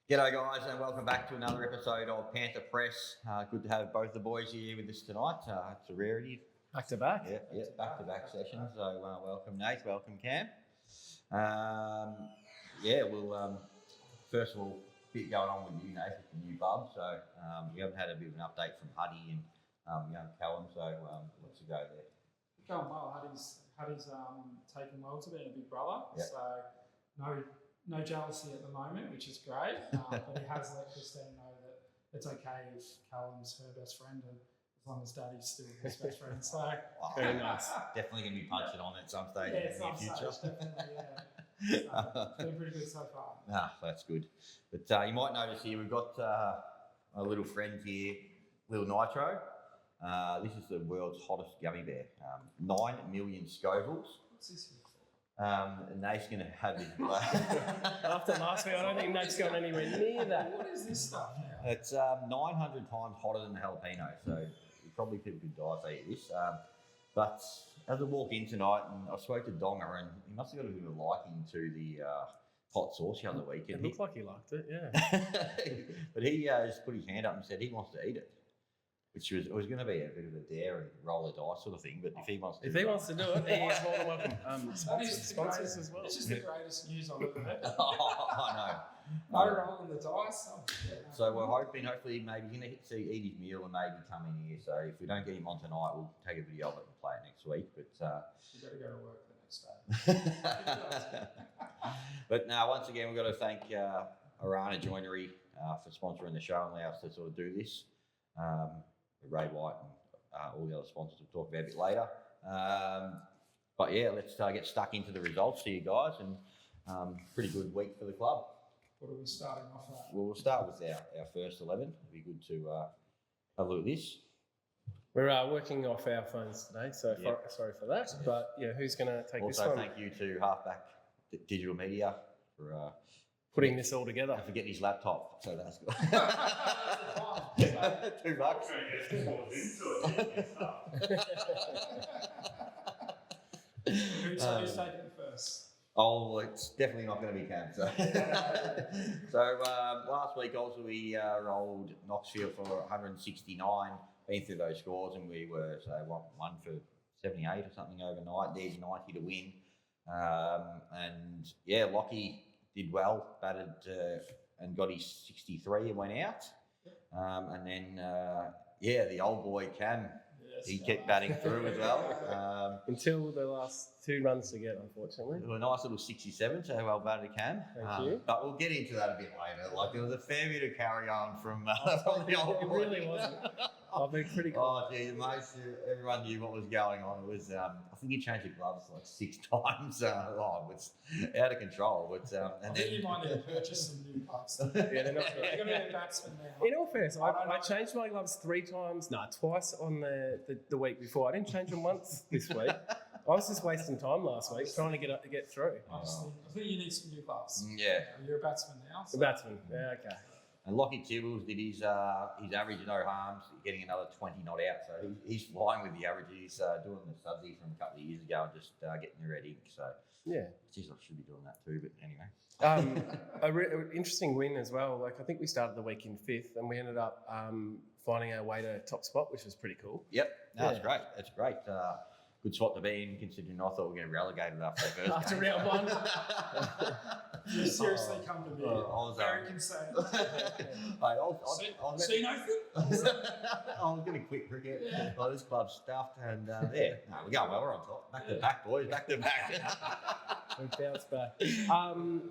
G'day guys and welcome back to another episode of Panther Press. Good to have both the boys here with us tonight. It's a rarity. Back to back. Yeah, back-to-back sessions. So welcome Nate, welcome Cam. We'll first of all, a bit going on with you Nate, with the new bub. So we haven't had a bit of an update from Huddy and young Callum. So what's the go there? Going well. Huddy's taken well to being a big brother. Yep. So no jealousy at the moment, which is great. But he has let Christine know that it's okay if Callum's her best friend, and as long as Daddy's still his best friend. So Very nice. Definitely going to be punching on at some stage yeah, in the near future. definitely, yeah. So, it's been pretty good so far. That's good. But you might notice here we've got a little friend here, Little Nitro. This is the world's hottest gummy bear. 9 million Scovilles. What's this here for? And Nate's going to have his After last week, I don't think Nate's gone anywhere near that. What is this stuff now? It's 900 times hotter than the jalapeno, so probably people could die if they eat this. But as I walked in tonight, and I spoke to Donga, and he must have got a bit of a liking to the hot sauce the other week. It looked like he liked it, yeah. But he just put his hand up and said he wants to eat it. Which was going to be a bit of a dare and roll of dice sort of thing, but if he wants to, If he wants to do it, he is more than welcome. Sponsors as well. It's just the greatest news I've ever heard. I know. No rolling the dice. So we're hopefully maybe he's going to eat his meal and maybe come in here. So if we don't get him on tonight, we'll take a video of it and play it next week. But You've got to go to work the next day. but now once again we've got to thank Arana Joinery for sponsoring the show and allow us to sort of do this. Ray White and all the other sponsors we'll talk about a bit later. But yeah, let's get stuck into the results here, guys. And pretty good week for the club. What are we starting off at? Well, we'll start with our first 11. It'd be good to have a look at this. We're working off our phones today, so sorry for that. But yeah, who's going to take this Also, one? thank you to Halfback Digital Media for Putting this all together. for getting his laptop. So that's good. $2. Who's taking it first? Oh, it's definitely not going to be Cam. So, last week also we rolled Knoxfield for 169, been through those scores, and we were one for 78 or something overnight. There's 90 to win, and yeah, Lockie did well, batted and got his 63 and went out, and then the old boy Cam. He kept batting through as well. Until the last 2 runs to get, unfortunately. A nice little 67, so well batted Cam. Thank you. But we'll get into that a bit later. Like there was a fair bit of carry on from the old It boy. really wasn't. I've been pretty cool. Oh, gee, everyone knew what was going on. It was, I think he changed the gloves like 6 times. It was out of control. But, I think you might need to purchase some new gloves. Yeah, they're not good. You're going to be a batsman now. In all fairness, I changed my gloves twice on the week before. I didn't change them once this week. I was just wasting time last week trying to get through. I think you need some new gloves. Yeah. You're a batsman now. The batsman, yeah, okay. And Lockie Tibbles did his average no harms, getting another 20 not out. So he's flying with the average. He's doing the sudsy from a couple of years ago and just getting the red ink. So yeah, geez, I should be doing that too. But anyway. An interesting win as well. Like I think we started the week in 5th, and we ended up finding our way to top spot, which was pretty cool. Yep, that's great. That's great. Good spot to be in, considering I thought we were getting relegated after the first After game. round 1. You seriously come to me. I was very concerned. See nothing? I was going to quit cricket. Yeah. Oh, this club's stuffed, and we're going well. We're on top. Back to back, boys. Back to back. We bounced back.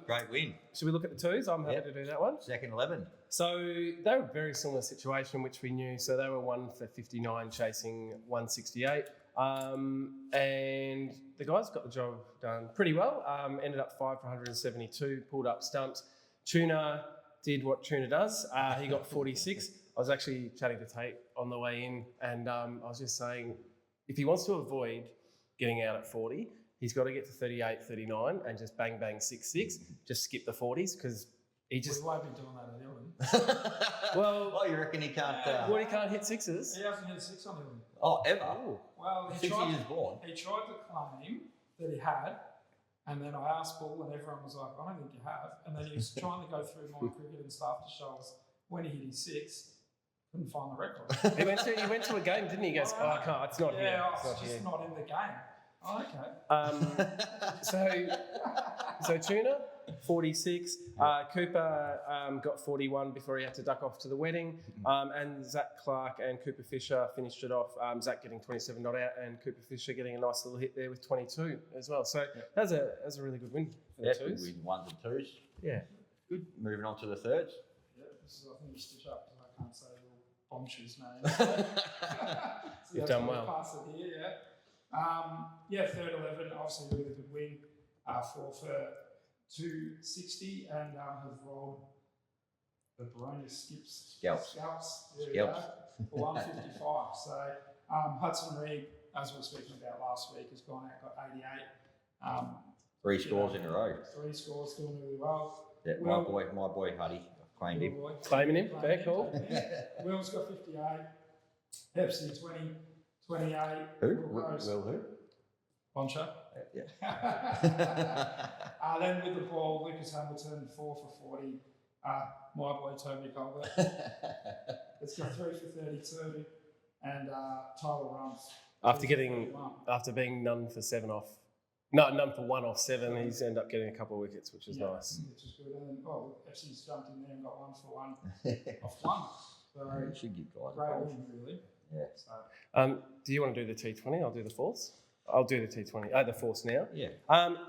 Great win. Should we look at the 2s? I'm happy to do that one. Second 11. So they were a very similar situation, which we knew. So they were 1 for 59, chasing 168. And the guys got the job done pretty well. Ended up 5 for 172, pulled up stumps. Tuna did what Tuna does. He got 46. I was actually chatting to Tate on the way in, and I was just saying, if he wants to avoid getting out at 40, he's got to get to 38, 39 and just bang, bang, 6, just skip the 40s because he just... We won't be doing that at Hilton. Well... you reckon he can't... Well, he can't hit 6s? He hasn't hit 6 on Hilton. Oh, ever? Oh. Well, Since he was born? He tried to claim that he had, And then I asked Paul, and everyone was like, I don't think you have. And then he was trying to go through my cricket and stuff to show us when he hit his 6. Couldn't find the record. He went to a game, didn't he? He goes, I can't. It's not here. It's just not in the game. Oh, okay. So Tuna, 46. Cooper got 41 before he had to duck off to the wedding. And Zach Clark and Cooper Fisher finished it off. Zach getting 27 not out, and Cooper Fisher getting a nice little hit there with 22 as well. So that's a really good win for the twos. Good win, 1s and 2s. Yeah. Good. Moving on to the thirds. Yeah, this is, I think you stitch up because I can't say all bombshoes names. So You've done well. Pass it here, third 11, obviously a really good win for 260 and have rolled the Baroni Scalps. There we go, for 155. So Hudson Reed, as we were speaking about last week, has gone out, got 88. 3 scores in a row. 3 scores, doing really well. Yeah, my boy Huddy, claimed him. Claiming him, very cool. Will's got 58. Pepsi 20, 28. Who? Will who? Boncha. Yeah. Then with the ball, Lucas Hamilton 4 for 40. My boy Toby Colbert. It's got 3 for 32. And Tyler Rumps. After being none for 7 off. No, none for 1 off 7. He's ended up getting a couple of wickets, which is nice. Which is good. And FC's jumped in there and got 1 for 1 off 1. So you should give guys great a win, really. Yeah. So, do you want to do the T20? I'll do the fourths. I'll do the T20. The fourths now. Yeah.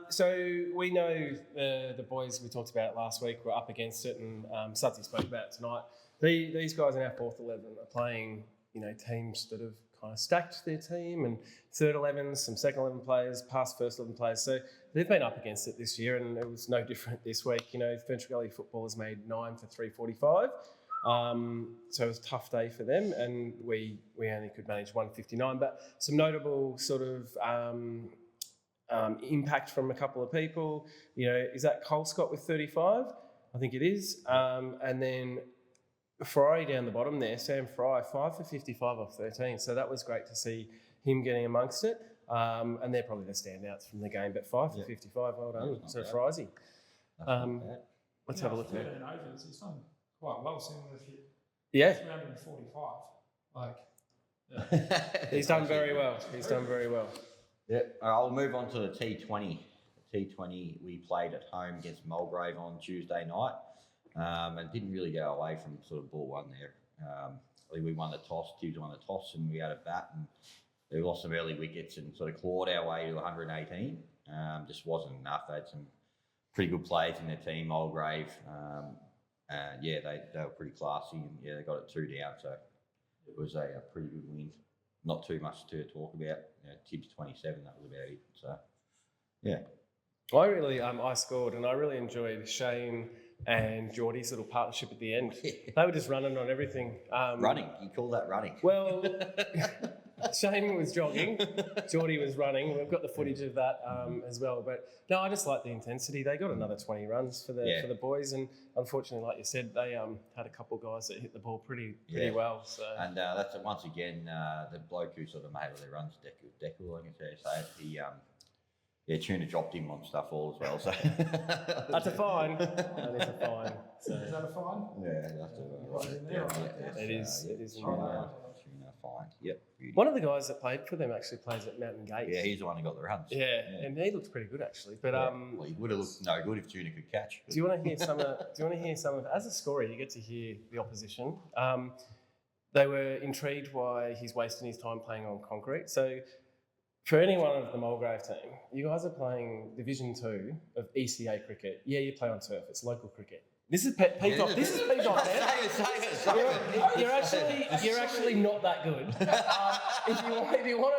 So we know the boys we talked about last week were up against it, and Sudsy spoke about it tonight. These guys in our fourth 11 are playing, teams that have kind of stacked their team, and third 11s, some second 11 players, past first 11 players. So they've been up against it this year, and it was no different this week. Ferntree Gully football has made 9 for 345. So it was a tough day for them, and we only could manage 159. But some notable sort of impact from a couple of people. Is that Colescott with 35? I think it is. And then Fry down the bottom there, Sam Fry, 5 for 55 off 13. So that was great to see him getting amongst it. And they're probably the standouts from the game. But 5 for 55, well done to Frizy. Let's have a look there. 13 overs, he's done quite well, seeing if you 345. He's done very well. Yeah, I'll move on to the T20. The T20 we played at home against Mulgrave on Tuesday night, and didn't really go away from sort of ball 1 there. I think we won the toss, Tibbs won the toss, and we had a bat, and they lost some early wickets and sort of clawed our way to 118. Just wasn't enough. They had some pretty good players in their team, Mulgrave. And they were pretty classy, and they got it 2 down, so it was a pretty good win. Not too much to talk about. Tibbs 27, that was about it. So, yeah. I scored, and I really enjoyed Shane and Geordie's little partnership at the end. They were just running on everything. Running? You call that running? Well, Shane was jogging, Geordie was running. We've got the footage of that as well. But no, I just like the intensity. They got another 20 runs for the boys, and unfortunately, like you said, they had a couple of guys that hit the ball pretty well. So. And that's once again the bloke who sort of made all their runs, Deku, I can say. He Tuna dropped him on stuff all as well. So that's a fine. That is a fine. So. Is that a fine? Yeah, that's right in there. It is. It is. Fine. Yep. One of the guys that played for them actually plays at Mountain Gate. Yeah, he's the one who got the runs. Yeah, and he looked pretty good actually. But well, he would have looked no good if Tuna could catch. Do you want to hear some of? As a scorer, you get to hear the opposition. They were intrigued why he's wasting his time playing on concrete. So, for anyone of the Mulgrave team, you guys are playing Division 2 of ECA cricket. Yeah, you play on turf. It's local cricket. This is peeved off. This is peeved off, man. You're actually not that good. If you want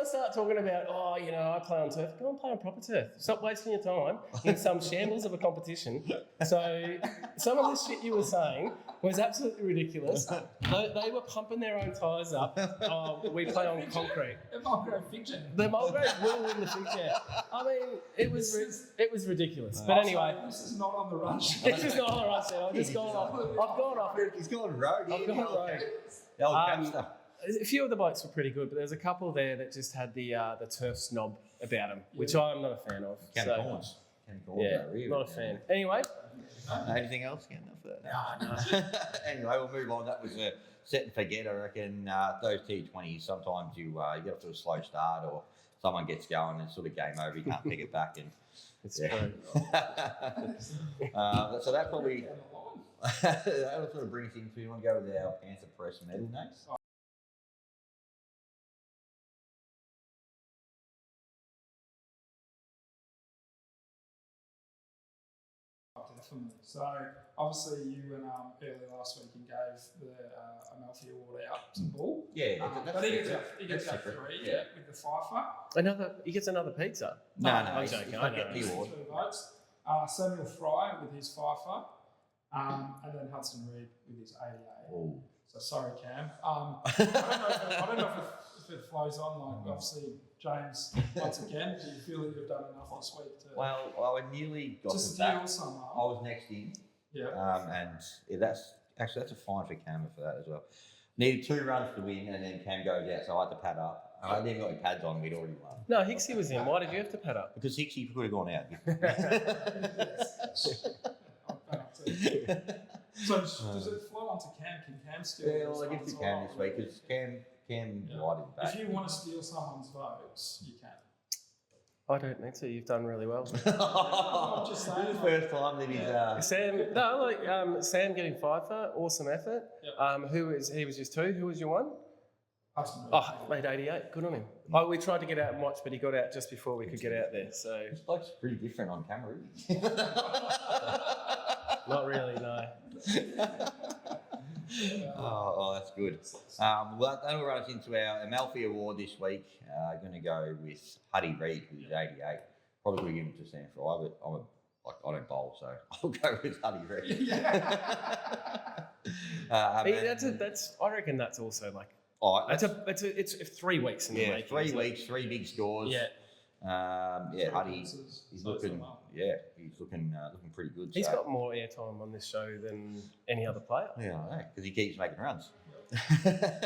to start talking about, I play on turf, go and play on proper turf. Stop wasting your time in some shambles of a competition. So some of the shit you were saying was absolutely ridiculous. They were pumping their own tyres up. We play on concrete. The Mulgrave fiction. The Mulgrave will win the fiction. I mean, it was ridiculous. But anyway, this is not on the run sheet. This is not on the run sheet. I've just gone off. I've gone off. He's gone rogue. I've gone rogue. The old capster. A few of the blokes were pretty good, but there's a couple there that just had the turf snob about them, which I'm not a fan of. Corns. Yeah, not a fan. Anyway. Anything else? Yeah, enough of that. No. Anyway, we'll move on. That was a set and forget. I reckon those T20s, sometimes you get off to a slow start or someone gets going and it's sort of game over. You can't pick it back. And It's true. so that probably that'll sort of bring us into. You want to go with our Panther Press medal names? Definitely. So obviously you went early last week and gave the Amalfi Award out to Bull. Yeah, but he gets out 3 with the Pfeiffer. He gets another pizza. No, I'm joking. I know. Get the award. 2 votes. Samuel Fry with his Pfeiffer, and then Hudson Reed with his 88. Ooh. So sorry, Cam. I don't know if it flows on. Like obviously, James, once again, do you feel that you've done enough this week to Well, I nearly got just to that. steal some I was next in. Yeah. And that's a fine for Cam for that as well. Needed 2 runs to win, and then Cam goes out, so I had to pad up. I didn't even got my pads on. We'd already won. No, Hicksy was in. Why did you have to pad up? Because Hicksy could have gone out. So does it flow onto Cam? Can Cam steal? Yeah, well, I give it to Cam this week because Cam lighted back. If you want to steal someone's votes, you can. I don't need to. You've done really well. I'm just saying. This is the first time that he's. Sam getting Pfeiffer, awesome effort. Yep. He was just 2. Who was your one? Hudson Reed. Oh, made 88. Good on him. We tried to get out and watch, but he got out just before we could get out there. So This bloke's pretty different on camera, not really, no. Oh, that's good. Well, that'll run us into our Amalfi Award this week. Going to go with Huddy Reid with his 88. Probably going to give him to Sam Fry, but I don't bowl, so I'll go with Huddy Reid. I reckon that's also like. Oh, it's 3 weeks in the making. 3 weeks, 3 big scores. Yeah. Huddy, he's looking pretty good. He's got more airtime on this show than any other player. Yeah, I know, because he keeps making runs.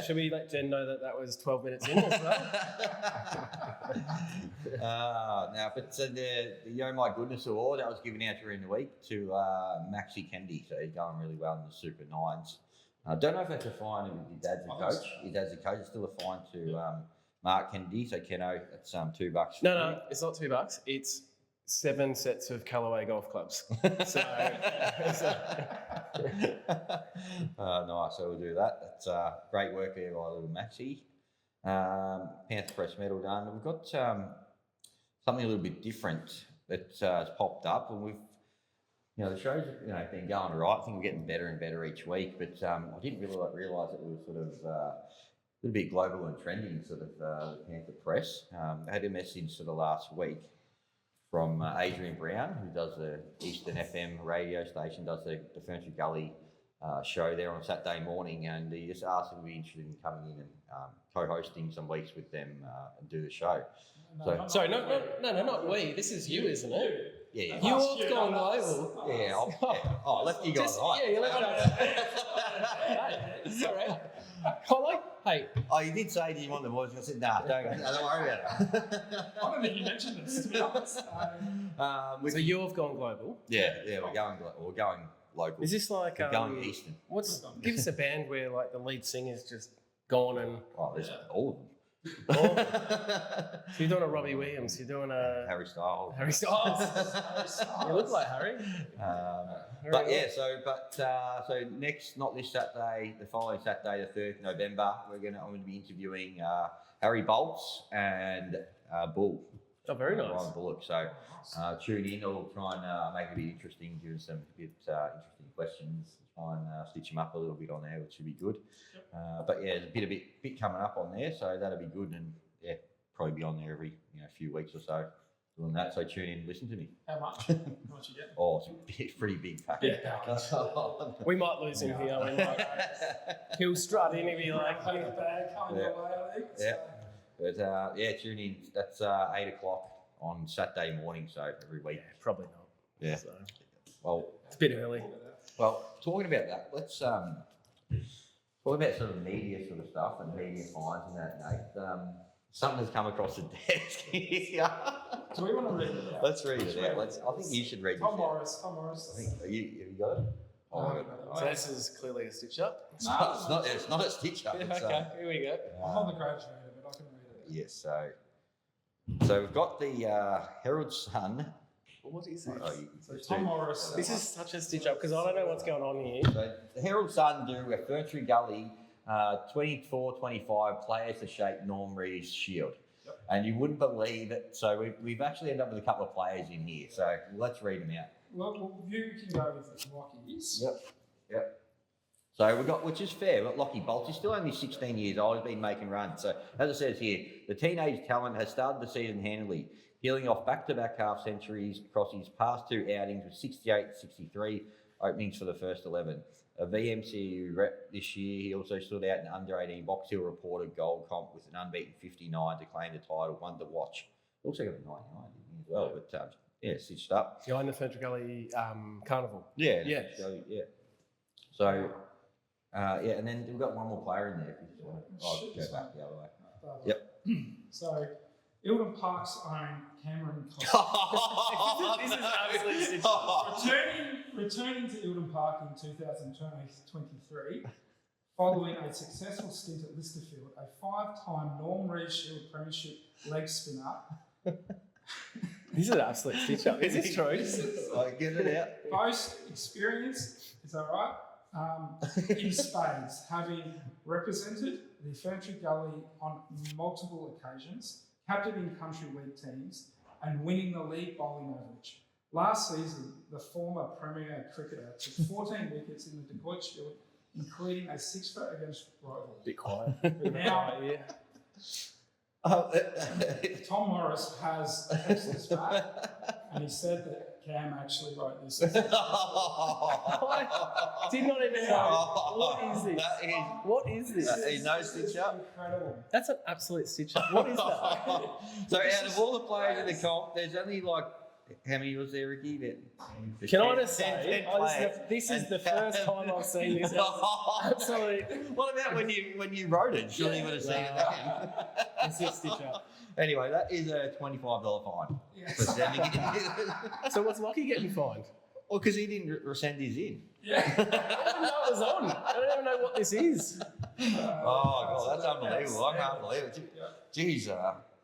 Should we let Jen know that was 12 minutes in as well? The Yo My Goodness Award, that was given out during the week to Maxi Kennedy, so he's going really well in the Super Nines. I don't know if that's a fine if his dad's a coach. His dad's a coach, it's still a fine to Mark Kennedy, so Keno, that's $2. No, it's not $2. It's 7 sets of Callaway golf clubs. Nice, so we'll do that. That's great work there by little Maxi. Panther Press medal done. We've got something a little bit different that has popped up, and we've, the show's been going all right. I think we're getting better and better each week, but I didn't really realise it was sort of a little bit global and trending, sort of the Panther Press. I had a message sort of last week from Adrian Brown, who does the Eastern FM radio station, does the Furniture Gully show there on Saturday morning, and he just asked if we'd be interested in coming in and co-hosting some weeks with them and do the show. Sorry, not we. This is you, isn't it? Yeah. You have gone global. Yeah. I left you guys right. Yeah, you left us. Sorry. Hey. Oh, you did say, do you want the voice? I said, nah, don't worry about it. I don't think you mentioned this, to be honest. So you have gone global? Yeah, we're going local. Is this like we're going Eastern? Give us a band where like the lead singer's just gone and there's all of them. So you're doing a Robbie Williams, you're doing a Harry Styles. You look like Harry. So next, not this Saturday, the following Saturday, the 3rd of November, I'm going to be interviewing Harry Bolts and Bull. Oh, very nice. Ryan Bullock. So tune in. I'll try and make it a bit interesting, give us some interesting questions, try and stitch them up a little bit on there, which should be good. There's a bit coming up on there, so that'll be good, and probably be on there every few weeks or so doing that. So tune in and listen to me. How much? How much you get? Oh, it's a pretty big package. Yeah. We might lose him here. He'll strut in and be like, "Hey, the bag coming your way, I think." But tune in. That's 8 o'clock on Saturday morning, so every week. Yeah, probably not. Yeah. So. Well, it's a bit early. Well, talking about that, let's What about sort of media sort of stuff and media fines and that, Nate? Something has come across the desk here. Do we want to read it out? Let's read it out. I think you should read Tom this Morris. out. Have you got it? No, Oh, So this is clearly a stitch up. it's not a stitch up. Yeah, It's, okay, here we go. I'm not the greatest reader, but I can read it. yes, so we've got the Herald Sun. What is this? So Tom Morris. This is such a stitch up because I don't know what's going on here. So the Herald Sun do a Ferntree Gully 24-25 players to shape Norm Reed's shield. Yep. And you wouldn't believe it. So we've actually ended up with a couple of players in here. So let's read them out. Well, you can go with Lockie's. Yep. So we've got, which is fair, we've got Lockie Bolts. He's still only 16 years old. He's been making runs. So as it says here, the teenage talent has started the season handily, peeling off back-to-back half centuries across his past two outings with 68-63 openings for the first 11. A VMCU rep this year, he also stood out in under-18 Box Hill reported gold comp with an unbeaten 59 to claim the title, one to watch. Also got a 99 as well, but yeah, stitched up. Behind the Ferntree Gully Carnival. Yeah. Yeah. So, and then we've got one more player in there if you just want to go back the other way. Yep. So, Eildon Park's own Cameron This is absolutely stitch up. returning to Eildon Park in 2023, following a successful stint at Listerfield, a 5-time Norm Reed Shield Premiership leg spinner. This is an absolute stitch up. Is this true? I get it out. Most experience, is that right? In spades, having represented the Ferntree Gully on multiple occasions, captaining country league teams, and winning the league bowling average. Last season, the former Premier cricketer took 14 wickets in the DeGoit Shield, including a 6-for against Roval. Bit quiet. Now, yeah. Tom Morris has texted us back, and he said that Cam actually wrote this. I did not even know. What is this? That is, What is this? He knows stitch up. Incredible. That's an absolute stitch up. What is that? So out of all the players in the comp, there's only like, how many was there, Ricky? Can I just say, this is the first time I've seen this. Absolutely. What about when you wrote it? Surely you would have seen it then. It's a stitch up. Anyway, that is a $25 fine Yes. for sending it in. So what's Lockie getting fined? Well, because he didn't send his in. Yeah. I didn't know it was on. I don't even know what this is. Oh, God, that's unbelievable. I can't believe it. Jeez,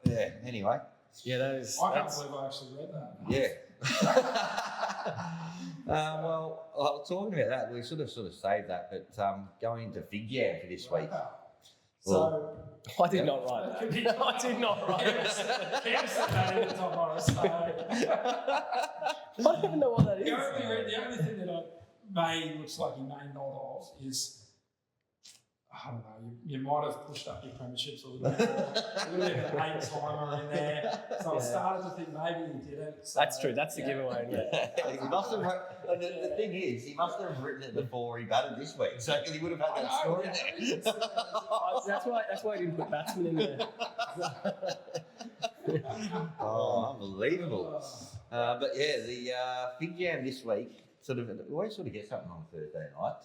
yeah, anyway. Yeah, that is. I can't believe I actually read that. Yeah. Well, talking about that, we sort of saved that, but going into Fig Jam for this week. So, I did not write that. I did not write that. Cam said that in the Tom Morris. So, I don't even know what that is. the only thing that looks like he may not have is, I don't know, you might have pushed up your premierships a little bit more. A little bit of an 8-timer in there. So I started to think maybe he didn't. So, That's true. That's the giveaway. Yeah. He must have. The thing is, he must have written it before he batted this week, so he would have had that score in there. That's why I didn't put batsman in there. Oh, unbelievable! But yeah, the Fig Jam this week we always get something on Thursday night.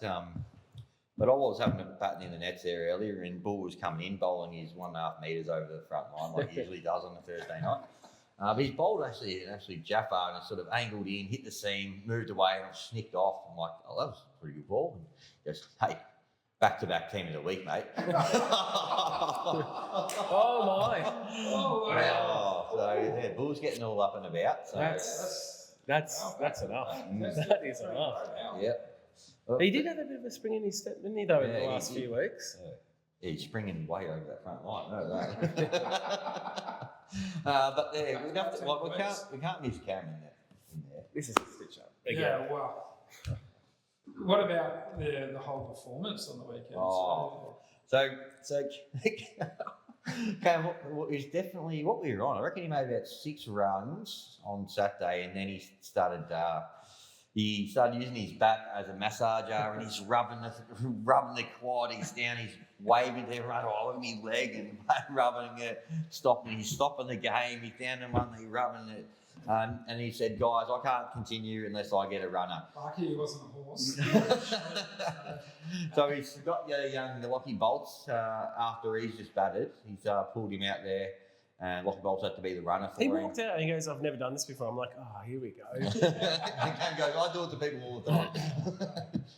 But I was having a batting in the nets there earlier, and Bull was coming in, bowling his 1.5 metres over the front line like he usually does on a Thursday night. But he's bowled actually Jaffa, and it's sort of angled in, hit the seam, moved away, and snicked off. I'm like, oh, that was a pretty good ball. And he goes, hey, back-to-back team of the week, mate. Oh my! Oh, wow. So yeah, Bull's getting all up and about. So That's enough. That is enough. Yep. He did have a bit of a spring in his step, didn't he, though, in the Yeah, last he few weeks? Yeah, he's springing way over that front line. No, but yeah, we can't miss Cam in there. This is a stitch up. Again. Yeah, well. What about the whole performance on the weekend? Oh. So Cam, what is definitely what we were on. I reckon he made about 6 runs on Saturday, and then he started. he started using his bat as a massager, and he's rubbing the quad. He's down, he's waving to everyone, oh, look at me leg, and rubbing it, he's stopping the game. He's down in one, he's rubbing it. And he said, guys, I can't continue unless I get a runner. Lucky he wasn't a horse. So he's got the Lockie Bolts after he's just batted. He's pulled him out there, and Lockie Bolts had to be the runner for him. He walked out and he goes, I've never done this before. I'm like, oh, here we go. And Cam goes, I do it to people all the time.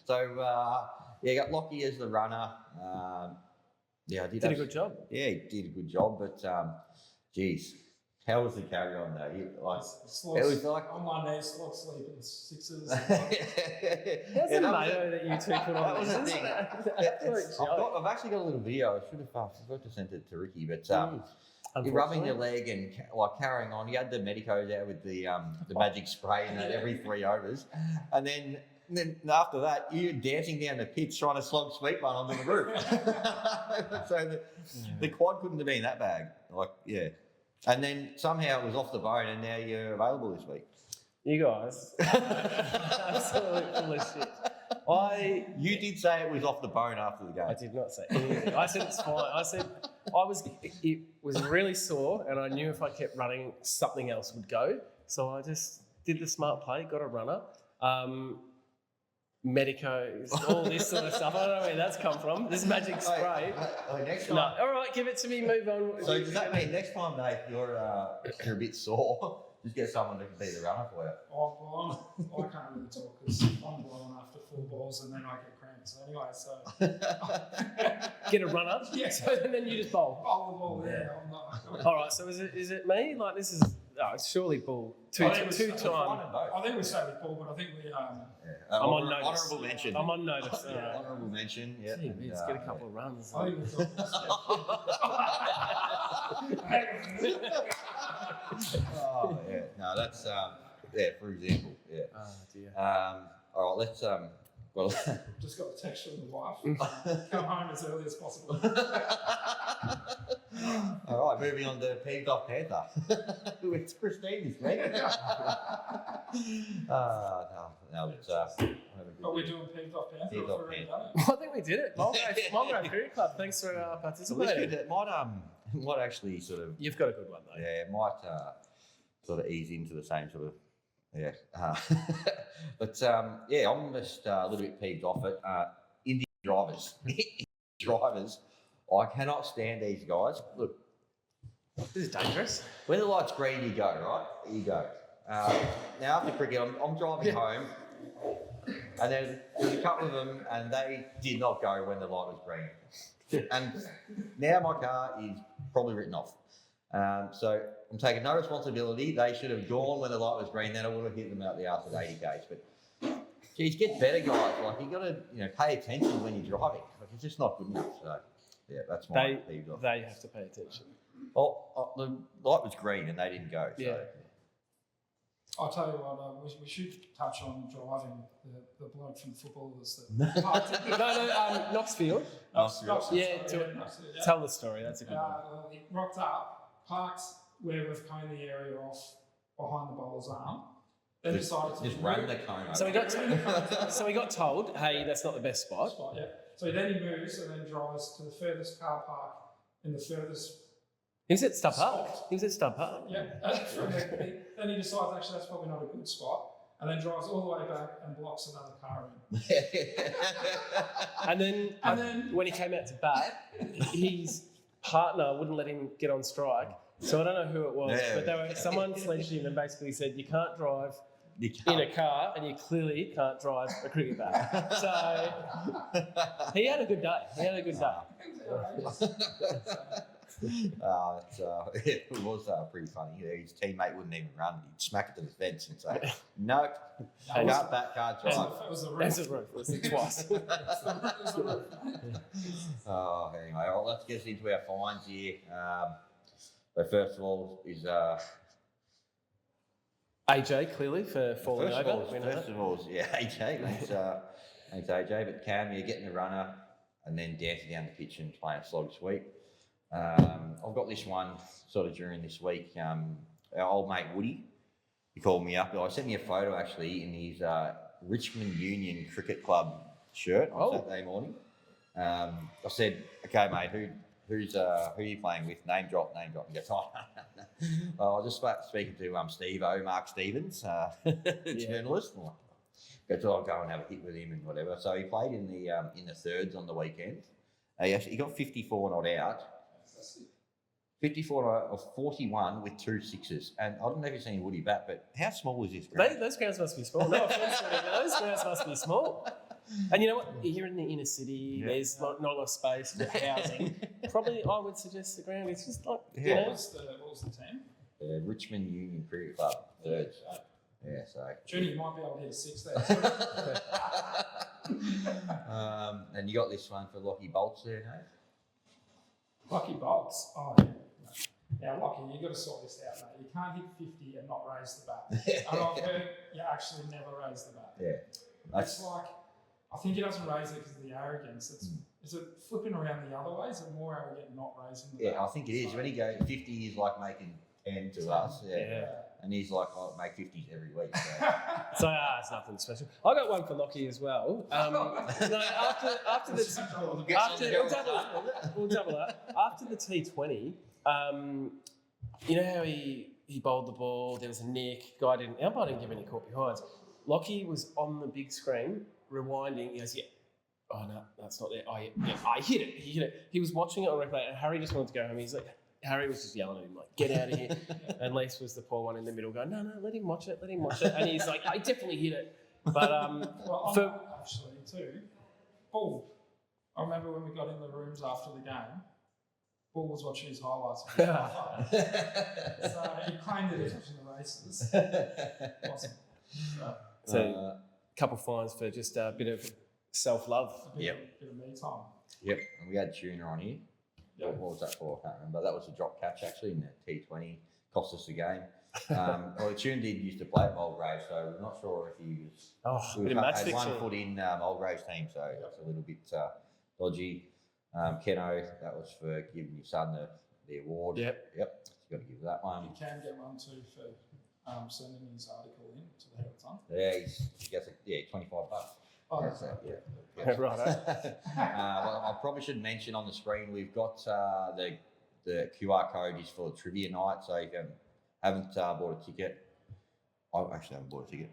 So, got Lockie as the runner. I did a good job. Yeah, he did a good job, but geez. How was the carry on though? It was like on my knees, slog sleeping sixes. There's a mayo that you two put on. That was the thing. I've actually got a little video. I should have forgot to send it to Ricky, but you're rubbing your leg and like carrying on. You had the medicos out with the magic spray and every 3 overs, and then after that, you're dancing down the pitch trying to slog sweep one onto the roof. So the quad couldn't have been that bad. And then somehow it was off the bone, and now you're available this week. You guys, absolute full of shit. You did say it was off the bone after the game. I did not say anything. I said it's fine. I said it was really sore, and I knew if I kept running, something else would go. So I just did the smart play, got a runner. Medicos, all this sort of stuff. I don't know where that's come from. This magic spray. Next time. No, all right, give it to me. Move on. So does that mean next time, Dave, you're a bit sore, just get someone to be the runner for you? I can't really talk because I'm blowing after 4 balls and then I get cramps. Anyway, so get a runner. Yeah. So then you just bowl. Bowl the ball. Yeah. I'm not. All right. So is it me? Like this is. Oh, it's surely ball. Two time. I think we say with ball, but I think we. I'm on notice. Honourable mention. I'm on notice. Honourable mention. Yeah. Let's get a couple of runs. I think we Oh yeah. No, that's for example. Yeah. Oh dear. All right. Let's well. Just got a text from the wife. Come home as early as possible. All right, moving on to Peeved Off Panther. It's Christine this week. Are we doing Peeved Off Panther? Peeved Off Panther. I think we did it. Mulgrave Cricket Club. Thanks for participating. It might actually sort of. You've got a good one though. Yeah, it might sort of ease into the same sort of. Yeah. But I'm just a little bit peeved off it. Indian drivers. Drivers. I cannot stand these guys. Look, This is dangerous. when the light's green, you go, right? You go. Now, after cricket, I'm driving home, and there's a couple of them, and they did not go when the light was green. And now my car is probably written off. So I'm taking no responsibility. They should have gone when the light was green, then I would have hit them out the arse with 80 k's. But geez, get better, guys. Like, you got to pay attention when you're driving. Like, it's just not good enough. So yeah, that's my peeved off. They have to pay attention. Well, the light was green and they didn't go. So. Yeah. I'll tell you what, we should touch on driving the bloke from footballers that parked it. No, Knoxfield. Yeah, tell the story. That's a good one. He rocked up, parked where we've coned the area off behind the bowler's arm. Then decided to just run the cone. So we got told, hey, that's not the best spot. Yeah. So then he moves and then drives to the furthest car park in the furthest. He was at Stub Park. Yeah. Then he decides actually that's probably not a good spot, and then drives all the way back and blocks another car in. and then when he came out to bat, his partner wouldn't let him get on strike. So I don't know who it was, but someone sledged him and basically said, you can't drive in a car and you clearly can't drive a cricket bat. So he had a good day. It was pretty funny. His teammate wouldn't even run. He'd smack it to the fence and say, nope, can't bat, can't drive. It was the roof. It was twice. Anyway, well, let's get into our fines here. So first of all is AJ, clearly, for falling over. First of all, AJ. Thanks, AJ. But Cam, you're getting the runner and then dancing down the pitch and playing slog sweep. I've got this one sort of during this week. Our old mate Woody, he called me up. I sent me a photo actually in his Richmond Union Cricket Club shirt on Saturday morning. I said, "Okay, mate, who are you playing with? Name drop." And he goes, "Oh, I was just speaking to Steve-O, Mark Stevens, journalist." And goes, "I'll go and have a hit with him and whatever." So he played in the thirds on the weekend. He got 54 not out. 54 of 41 with 2 sixes. And I don't know if you've seen Woody bat, but how small is this ground? Those grounds must be small. No offense, those grounds must be small. And you know what? You're in the inner city. Yeah. There's not a lot of space for housing. Probably, I would suggest the ground is just like you know. What was the team? The Richmond Union Cricket Club, thirds. Yeah, so. Junior, you might be able to hit a 6 there. And you got this one for Lockie Bolts there, Nate? Lockie Bolts? Oh, yeah. Now, Lockie, you've got to sort this out, mate. You can't hit 50 and not raise the bat. And I've heard you actually never raise the bat. Yeah. It's like, I think he doesn't raise it because of the arrogance. Is it flipping around the other way? Is it more arrogant not raising the bat? Yeah, I think it is. When he goes 50, he's like making 10 to us. Yeah. And he's like, I make 50s every week. So it's nothing special. I got one for Lockie as well. No, after we'll double that. After the T20, you know how he bowled the ball, there was a nick, umpire didn't give any caught behinds. Lockie was on the big screen, rewinding, he goes, yeah. Oh no, that's not there. Oh yeah, I hit it. He hit it. He was watching it on replay and Harry just wanted to go home. He's like, Harry was just yelling at him, like, get out of here. And Lise was the poor one in the middle going, no, let him watch it. And he's like, I definitely hit it. But actually too, Bull. I remember when we got in the rooms after the game, Bull was watching his highlights. So he claimed that he was watching the races. Awesome. So a couple fines for just a bit of self-love. Bit of me time. Yep, and we had Tuna on here. Yep. What was that for? I can't remember. That was a drop catch actually in the T20. Cost us the game. Well, Tune used to play at Mulgrave, so we're not sure if he was. Bit of match had one foot in Mulgrave's team, so that's a little bit dodgy. Keno, that was for giving your son the award. Yep. So you got to give that one. You can get one too for sending his article in to the Herald. Yeah, he gets $25. Oh, that's it. Yeah. Right. Well, I probably should mention on the screen we've got the QR code is for trivia night. So if you haven't bought a ticket, I actually haven't bought a ticket.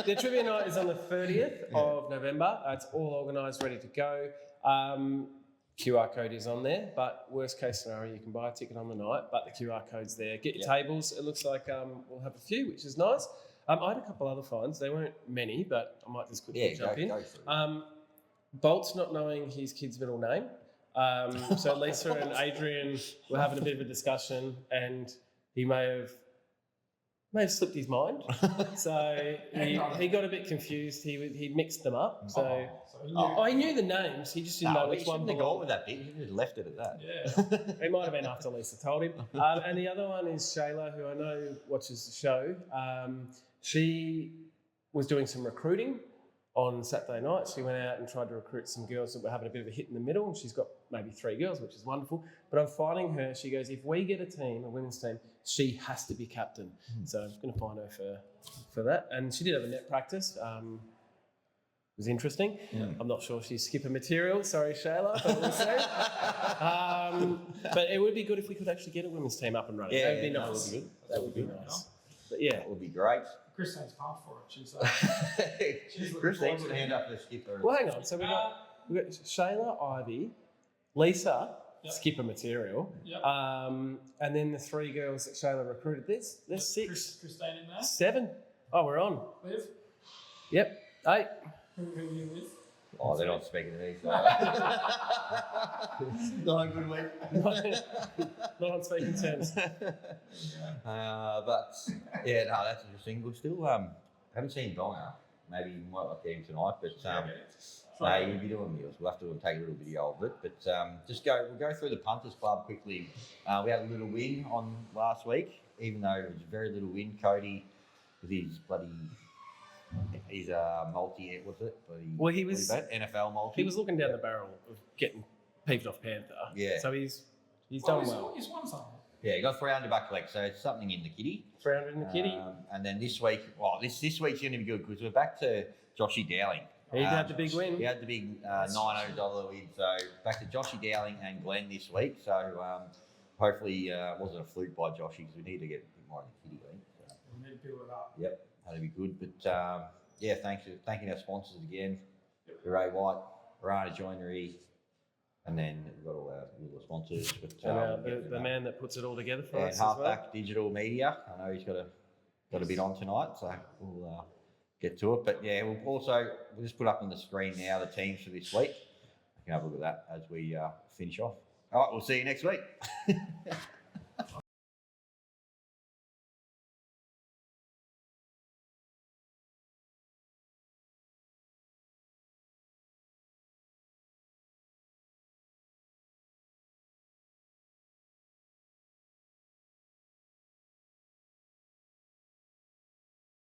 The trivia night is on the 30th of November. It's all organised, ready to go. QR code is on there, but worst case scenario, you can buy a ticket on the night, but the QR code's there. Get your tables. It looks like we'll have a few, which is nice. I had a couple other fines. They weren't many, but I might just quickly jump in. Bolt's not knowing his kid's middle name. So Lisa and Adrian were having a bit of a discussion, and he may have slipped his mind. So he got a bit confused. He mixed them up. So he knew the names. He just didn't know which one. He gone with that bit. He just left it at that. Yeah. It might have been after Lisa told him. And the other one is Shayla, who I know watches the show. She was doing some recruiting on Saturday night. She went out and tried to recruit some girls that were having a bit of a hit in the middle, and she's got maybe 3 girls, which is wonderful. But I'm finding her, she goes, if we get a team, a women's team, she has to be captain. So I'm going to find her for that. And she did have a net practice. It was interesting. I'm not sure she's skipper material. Sorry, Shayla, but we'll see. But it would be good if we could actually get a women's team up and running. That would be nice. That would be nice. But yeah, it would be great. Christine's pumped for it. She's Christine's going to hand up the skipper. Well, hang on. So we've got Shayla, Ivy, Lisa, skipper material, and then the 3 girls that Shayla recruited. There's 6. Christine in there? 7. Oh, we're on. Liv? Yep. 8. Who are you with? Oh, they're not speaking to me. So. Not a good week. Not on speaking terms. But yeah, no, that's interesting. We'll still haven't seen Donga. Maybe we might not get him tonight, but no, you'll be doing meals. We'll have to take a little video of it. But we'll go through the Punters Club quickly. We had a little win on last week, even though it was a very little win. Cody with his he's a multi, was it? Well, he was NFL multi. He was looking down the barrel of getting peeved off Panther. Yeah. So he's done well. He's won something. Yeah, you got $300 collect, so it's something in the kitty. 300 in the kitty. And then this week, this week's going to be good because we're back to Joshy Dowling. He had the big win. He had the big $900 win. So back to Joshy Dowling and Glenn this week. So hopefully it wasn't a fluke by Joshy because we need to get a bit more in the kitty league. So. We need to build it up. Yep, that'll be good. But thanking our sponsors again. Ray White, Rana Joinery, and then we've got all our little sponsors. But, and the man that puts it all together for us. Halfback Digital Media. I know he's got a bit on tonight, so we'll get to it. But yeah, we'll just put up on the screen now the teams for this week. You can have a look at that as we finish off. All right, we'll see you next week.